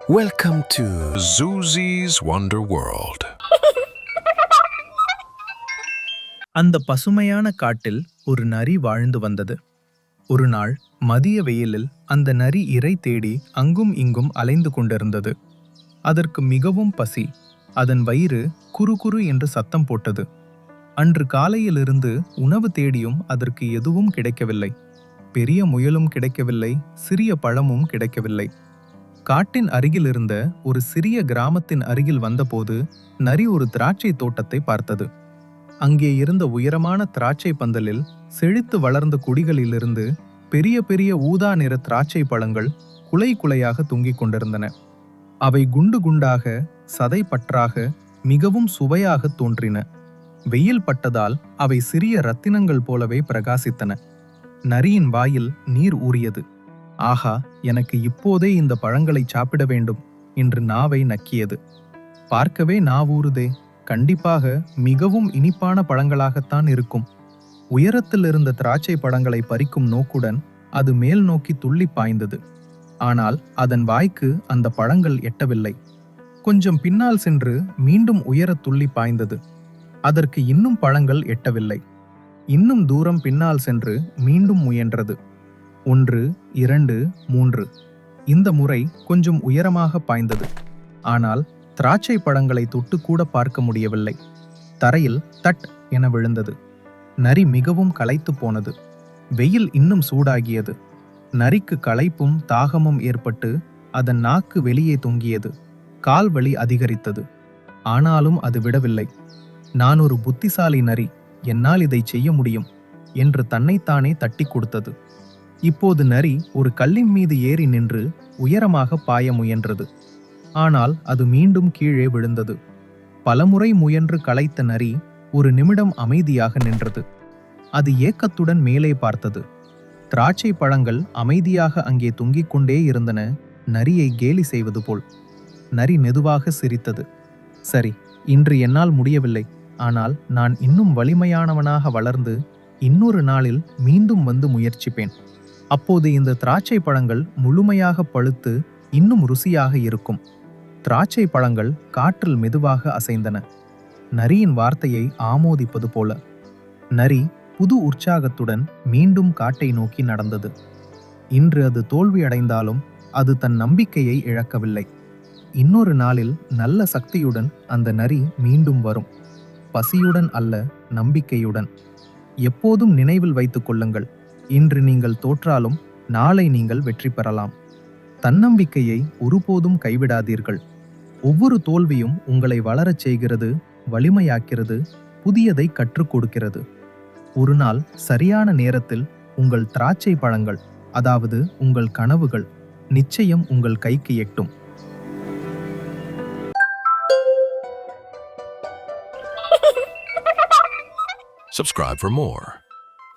Welcome to Zuzi's Wonder World. அந்த பசுமையான காட்டில் ஒரு நரி வாழ்ந்து வந்தது. ஒரு நாள் மதிய வெயிலில் அந்த நரி இரை தேடி அங்கும் இங்கும் அலைந்து கொண்டிருந்தது. அதற்கு மிகவும் பசி. அதன் வயிறு குறு என்று சத்தம் போட்டது. அன்று காலையிலிருந்து உணவு தேடியும் அதற்கு எதுவும் கிடைக்கவில்லை. பெரிய முயலும் கிடைக்கவில்லை, சிறிய பழமும் கிடைக்கவில்லை. காட்டின் அருகில் இருந்த ஒரு சிறிய கிராமத்தின் அருகில் வந்தபோது நரி ஒரு திராட்சை தோட்டத்தை பார்த்தது. அங்கே இருந்த உயரமான திராட்சை பந்தலில் செழித்து வளர்ந்த கொடிகளிலிருந்து பெரிய பெரிய ஊதா நிற திராட்சை பழங்கள் குலை குலையாக தொங்கிக் கொண்டிருந்தன. அவை குண்டு குண்டாக, சதை பற்றாக, மிகவும் சுவையாக தோன்றின. வெயில் பட்டதால் அவை சிறிய ரத்தினங்கள் போலவே பிரகாசித்தன. நரியின் வாயில் நீர் ஊறியது. ஆஹா, எனக்கு இப்போதே இந்த பழங்களை சாப்பிட வேண்டும் என்று நாவை நக்கியது. பார்க்கவே நாவூறுதே, கண்டிப்பாக மிகவும் இனிப்பான பழங்களாகத்தான் இருக்கும். உயரத்தில் இருந்த திராட்சை பழங்களை பறிக்கும் நோக்குடன் அது மேல் நோக்கி துள்ளி பாய்ந்தது. ஆனால் அதன் வாய்க்கு அந்த பழங்கள் எட்டவில்லை. கொஞ்சம் பின்னால் சென்று மீண்டும் உயர துள்ளி பாய்ந்தது. அதற்கு இன்னும் பழங்கள் எட்டவில்லை. இன்னும் தூரம் பின்னால் சென்று மீண்டும் முயன்றது. 1, 2, 3. இந்த முறை கொஞ்சம் உயரமாக பாய்ந்தது. ஆனால் திராட்சை பழங்களை தொட்டு கூட பார்க்க முடியவில்லை. தரையில் தட் என விழுந்தது. நரி மிகவும் களைத்து போனது. வெயில் இன்னும் சூடாகியது. நரிக்கு களைப்பும் தாகமும் ஏற்பட்டு அதன் நாக்கு வெளியே தொங்கியது. கால் வலி அதிகரித்தது. ஆனாலும் அது விடவில்லை. நான் ஒரு புத்திசாலி நரி, என்னால் இதை செய்ய முடியும் என்று தன்னைத்தானே தட்டி கொடுத்தது. இப்போது நரி ஒரு கல்லின் மீது ஏறி நின்று உயரமாக பாய முயன்றது. ஆனால் அது மீண்டும் கீழே விழுந்தது. பலமுறை முயன்று களைத்த நரி ஒரு நிமிடம் அமைதியாக நின்றது. அது ஏக்கத்துடன் மேலே பார்த்தது. திராட்சை பழங்கள் அமைதியாக அங்கே தொங்கிக் கொண்டே இருந்தன, நரியை கேலி செய்வது போல். நரி மெதுவாக சிரித்தது. சரி, இன்று என்னால் முடியவில்லை. ஆனால் நான் இன்னும் வலிமையானவனாக வளர்ந்து இன்னொரு நாளில் மீண்டும் வந்து முயற்சிப்பேன். அப்போது இந்த திராட்சை பழங்கள் முழுமையாக பழுத்து இன்னும் ருசியாக இருக்கும். திராட்சை பழங்கள் காற்றில் மெதுவாக அசைந்தன, நரியின் வார்த்தையை ஆமோதிப்பது போல. நரி புது உற்சாகத்துடன் மீண்டும் காட்டை நோக்கி நடந்தது. இன்று அது தோல்வி அடைந்தாலும் அது தன் நம்பிக்கையை இழக்கவில்லை. இன்னொரு நாளில் நல்ல சக்தியுடன் அந்த நரி மீண்டும் வரும். பசியுடன் அல்ல, நம்பிக்கையுடன். எப்போதும் நினைவில் வைத்துக் கொள்ளுங்கள், இன்று நீங்கள் தோற்றாலும் நாளை நீங்கள் வெற்றி பெறலாம். தன்னம்பிக்கையை ஒருபோதும் கைவிடாதீர்கள். ஒவ்வொரு தோல்வியும் உங்களை வளரச் செய்கிறது, வலிமையாக்கிறது, புதியதை கற்றுக் கொடுக்கிறது. ஒரு நாள் சரியான நேரத்தில் உங்கள் திராட்சை பழங்கள், அதாவது உங்கள் கனவுகள், நிச்சயம் உங்கள் கைக்கு எட்டும். Subscribe for more.